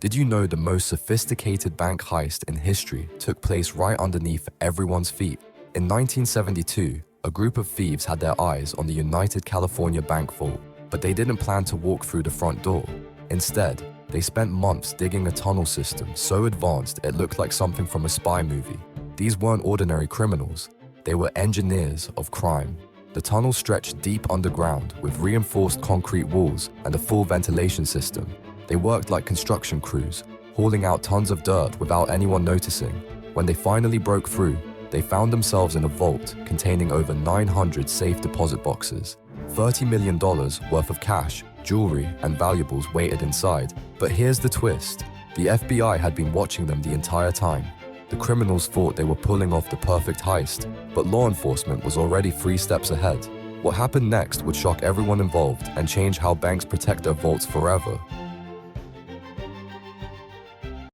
Did you know the most sophisticated bank heist in history took place right underneath everyone's feet? In 1972, a group of thieves had their eyes on the United California Bank vault, but they didn't plan to walk through the front door. Instead, they spent months digging a tunnel system so advanced it looked like something from a spy movie. These weren't ordinary criminals, they were engineers of crime. The tunnel stretched deep underground with reinforced concrete walls and a full ventilation system. They worked like construction crews, hauling out tons of dirt without anyone noticing. When they finally broke through, they found themselves in a vault containing over 900 safe deposit boxes. $30 million worth of cash, jewelry, and valuables waited inside. But here's the twist. The FBI had been watching them the entire time. The criminals thought they were pulling off the perfect heist, but law enforcement was already 3 steps ahead. What happened next would shock everyone involved and change how banks protect their vaults forever.